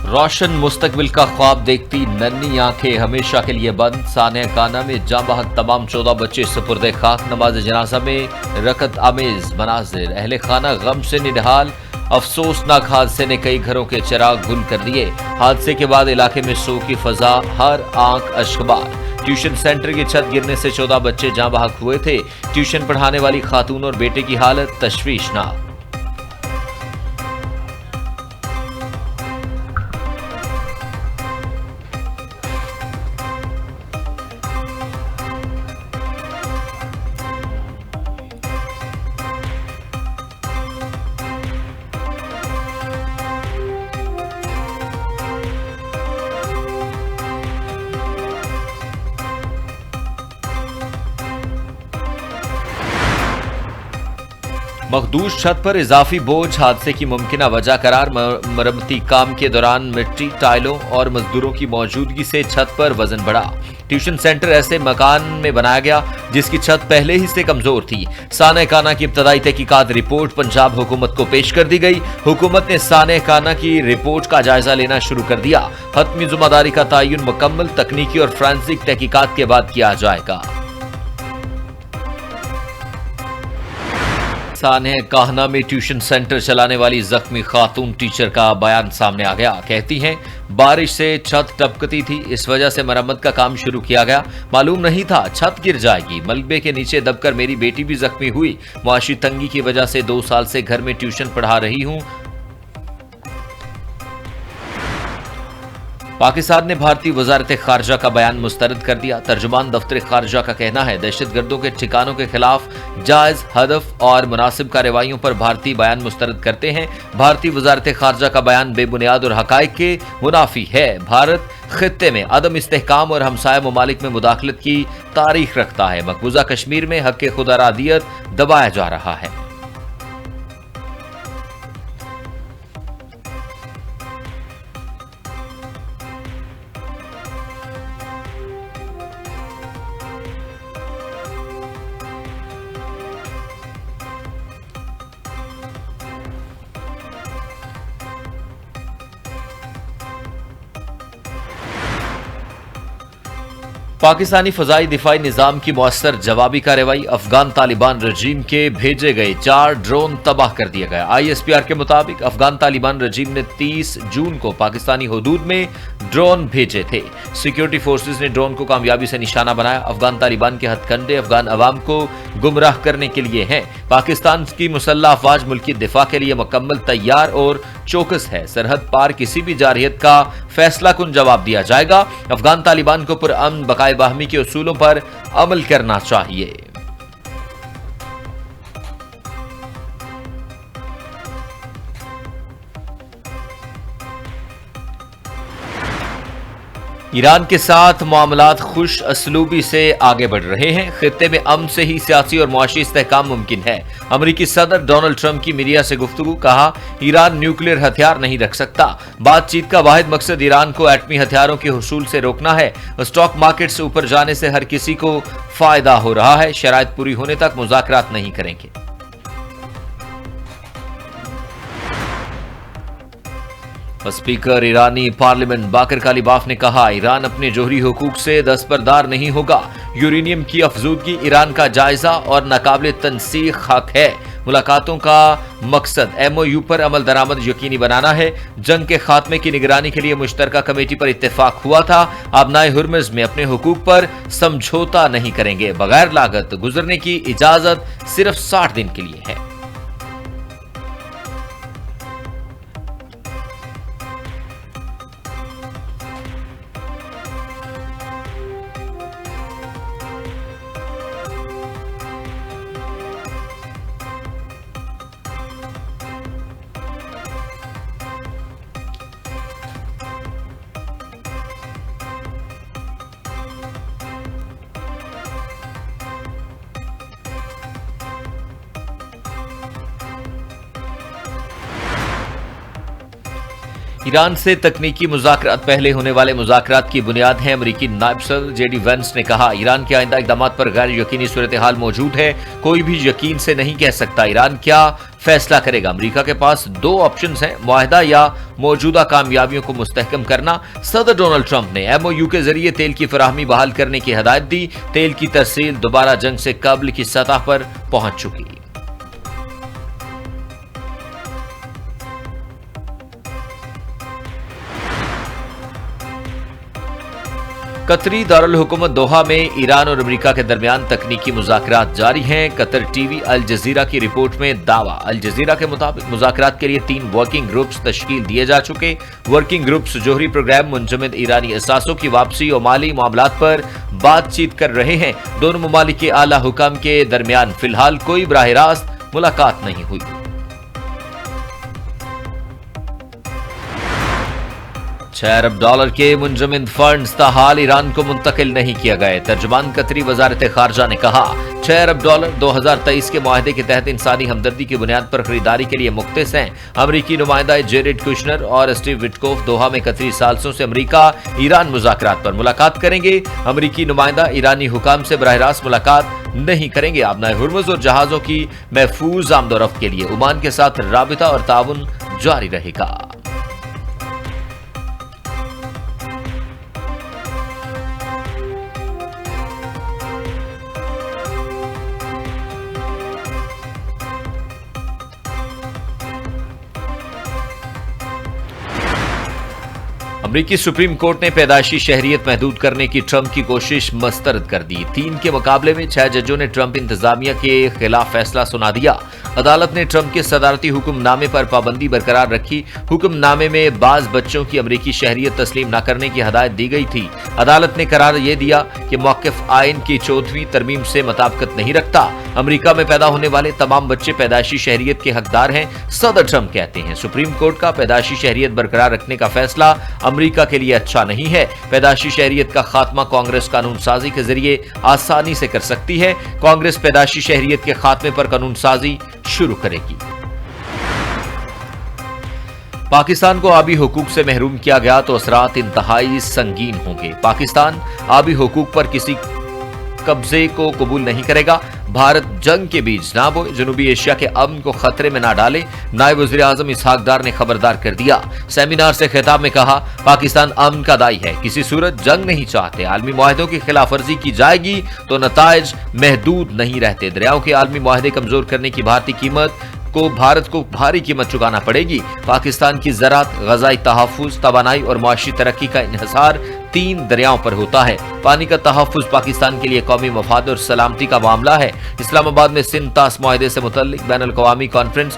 रोशन मुस्तकबिल का ख्वाब देखती नन्ही आंखें हमेशा के लिए बंद। सानिया काना में जाँ बहक तमाम 14 बच्चे सुपुर्दे खाक। नमाज जनाजा में रकत आमेज मनाजिर, अहले खाना गम से निढाल। अफसोसनाक हादसे ने कई घरों के चिराग गुल कर दिए। हादसे के बाद इलाके में सो की फजा, हर आंख अश्कबार। ट्यूशन सेंटर की छत गिरने से 14 बच्चे जाँ बहक हुए थे। ट्यूशन पढ़ाने वाली खातून और बेटे की हालत तशवीशनाक। मखदूश छत पर इजाफी बोझ हादसे की मुमकिना वजह करार। मरम्मती काम के दौरान मिट्टी, टाइलों और मजदूरों की मौजूदगी से छत पर वजन बढ़ा। ट्यूशन सेंटर ऐसे मकान में बनाया गया जिसकी छत पहले ही से कमजोर थी। सानिया काना की इब्तदाई तहकीकात रिपोर्ट पंजाब हुकूमत को पेश कर दी गई। हुकूमत ने सानिया काना की रिपोर्ट का जायजा लेना शुरू कर दिया। हतमी जिम्मेदारी का तयन मुकम्मल तकनीकी और फोरेंसिक तहकीकात के बाद किया जाएगा। सानिया काना में ट्यूशन सेंटर चलाने वाली जख्मी खातून टीचर का बयान सामने आ गया। कहती हैं, बारिश से छत टपकती थी, इस वजह से मरम्मत का काम शुरू किया गया। मालूम नहीं था छत गिर जाएगी। मलबे के नीचे दबकर मेरी बेटी भी जख्मी हुई। मुआशी तंगी की वजह से 2 साल से घर में ट्यूशन पढ़ा रही हूं। पाकिस्तान ने भारतीय वजारत खारजा का बयान मुस्तरद कर दिया। तर्जुमान दफ्तर खारजा का कहना है, दहशतगर्दों के ठिकानों के खिलाफ जायज, हदफ और मुनासिब कार्रवाइयों पर भारतीय बयान मुस्तरद करते हैं। भारतीय वजारत खारजा का बयान बेबुनियाद और हकाइक के मुनाफी है। भारत खित्ते में अदम इस्तेहकाम और हमसाया ममालिक में मुदाखलत की तारीख रखता है। मकबूजा कश्मीर में हक खुदरादियत दबाया जा रहा है। पाकिस्तानी फजाई दिफाई निजाम की मौसर जवाबी कार्रवाई। अफगान तालिबान रजीम के भेजे गए 4 ड्रोन तबाह कर दिए गए। ISPR के मुताबिक अफगान तालिबान रजीम ने 30 जून को पाकिस्तानी हुदूद में ड्रोन भेजे थे। सिक्योरिटी फोर्सेस ने ड्रोन को कामयाबी से निशाना बनाया। अफगान तालिबान के हथकंडे अफगान अवाम को गुमराह करने के लिए हैं। पाकिस्तान की मुसल्लह अफवाज मुल्की दिफा के लिए मुकम्मल तैयार और चौकस है। सरहद पार किसी भी जारहियत का फैसला कुन जवाब दिया जाएगा। अफगान तालिबान को पुरअमन बकाए बाहमी के उसूलों पर अमल करना चाहिए। ईरान के साथ मामलात खुश असलूबी से आगे बढ़ रहे हैं। खित्ते में अमन से ही सियासी और मुआशी इस्तेहकाम मुमकिन है। अमरीकी सदर डोनाल्ड ट्रंप की मीडिया से गुफ्तगू, कहा, ईरान न्यूक्लियर हथियार नहीं रख सकता। बातचीत का वाहिद मकसद ईरान को एटमी हथियारों के हुसूल से रोकना है। स्टॉक मार्केट से ऊपर जाने से हर किसी को फायदा हो रहा है। शराइत पूरी होने तक मुज़ाकरात नहीं करेंगे। स्पीकर ईरानी पार्लियामेंट बाकर कालिबाफ ने कहा, ईरान अपने जोहरी हुकूक से दस्तबरदार नहीं होगा। यूरेनियम की अफजूदगी ईरान का जायजा और नाकाबिल तनसीख हक है। मुलाकातों का मकसद MOU पर अमल दरामद यकीनी बनाना है। जंग के खात्मे की निगरानी के लिए मुश्तरका कमेटी पर इत्तेफाक हुआ था। आबनाए हुर्मुज़ में अपने हुकूक पर समझौता नहीं करेंगे। बगैर लागत गुजरने की इजाजत सिर्फ 60 दिन के लिए है। ईरान से तकनीकी मुज़ाकरात पहले होने वाले मुज़ाकरात की बुनियाद है। अमरीकी नायब सदर जेडी वेंस ने कहा, ईरान के आइंदा इक़दामात पर गैर यकीनी सूरत हाल मौजूद है। कोई भी यकीन से नहीं कह सकता ईरान क्या फैसला करेगा। अमरीका के पास दो ऑप्शंस हैं, मुआहदा या मौजूदा कामयाबियों को मुस्तहकम करना। सदर डोनाल्ड ट्रंप ने MOU के जरिए तेल की फराहमी बहाल करने की हिदायत दी। तेल की तरसील दोबारा जंग से कबल की सतह पर पहुंच चुकी। कतरी दारुल हुकूमत दोहा में ईरान और अमेरिका के दरमियान तकनीकी मुज़ाकरात जारी हैं। कतर टीवी अल जज़ीरा की रिपोर्ट में दावा। अल जज़ीरा के मुताबिक मुज़ाकरात के लिए 3 वर्किंग ग्रुप्स तश्कील दिए जा चुके। वर्किंग ग्रुप्स जोहरी प्रोग्राम, मुंजमद ईरानी असासों की वापसी और माली मामलात पर बातचीत कर रहे हैं। दोनों ममालिक के आला हुकाम के दरमियान फिलहाल कोई बराह रास्त मुलाकात नहीं हुई। $6 अरब के मुंजमद फंड्स ताहाल ईरान को मुंतकिल नहीं किया गए। तर्जुमान कतरी वजारत खारजा ने कहा, $6 अरब 2023 के मुआहदे के तहत इंसानी हमदर्दी की बुनियाद पर खरीदारी के लिए मुख्तस हैं। अमरीकी नुमाइंदा जेरेड कुशनर और स्टीव विटकोफ दोहा में कतरी सालसों से अमरीका ईरान मुज़ाकरात पर मुलाकात करेंगे। अमरीकी नुमाइंदा ईरानी हुकाम से बराह रास्त मुलाकात नहीं करेंगे। आबनाए हुर्मुज़ और जहाजों की महफूज आमदोरफ्त के लिए ओमान के साथ राबिता और ताउन जारी रहेगा। अमरीकी सुप्रीम कोर्ट ने पैदाइशी शहरियत महदूद करने की ट्रंप की कोशिश मुस्तरद कर दी। 3 के मुकाबले में 6 जजों ने ट्रंप इंतजामिया के खिलाफ फैसला सुना दिया। अदालत ने ट्रंप के सदारती हुक्मनामे पर पाबंदी बरकरार रखी। हुक्मनामे में बाज बच्चों की अमरीकी शहरियत तस्लीम न करने की हदायत दी गई थी। अदालत ने करार यह दिया कि मौक़िफ़ आइन की 4वीं तरमीम से मुताबिकत नहीं रखता। अमरीका में पैदा होने वाले तमाम बच्चे पैदाइशी शहरियत के हकदार हैं, सदर ट्रंप कहते हैं। सुप्रीम कोर्ट का पैदाइशी शहरियत बरकरार रखने का फैसला अमरीका के लिए अच्छा नहीं है। पैदाइशी शहरियत का खात्मा कांग्रेस कानून साजी के जरिए आसानी से कर सकती है। कांग्रेस पैदाइशी शहरियत के खात्मे पर कानून साजी शुरू करेगी। पाकिस्तान को आबी हुकूक से महरूम किया गया तो असरात इंतहाई संगीन होंगे। पाकिस्तान आबी हुकूक पर किसी कब्जे को कबूल नहीं करेगा। भारत जंग के बीज ना बोए, जनूबी एशिया के अमन को खतरे में ना डाले, नायब वज़ीर आज़म इसहाक डार ने खबरदार कर दिया। सेमिनार से खिताब में कहा, पाकिस्तान अमन का दाई है, किसी सूरत जंग नहीं चाहते। आलमी मुआहदों की खिलाफ वर्जी की जाएगी तो नताइज महदूद नहीं रहते। दरियाओं के आलमी मुआहदे कमजोर करने की भारत को भारी कीमत चुकाना पड़ेगी। पाकिस्तान की ज़राअत, ग़ज़ाई तहफ़्फ़ुज़, तवानाई और मुआशी तरक्की का इन्हिसार 3 दरियाओं पर होता है। पानी का तहफ़्फ़ुज़ पाकिस्तान के लिए कौमी मफाद और सलामती का मामला है। इस्लामाबाद में सिंध तास मुआहदे से मुतल्लिक बैनुल अक़वामी कॉन्फ्रेंस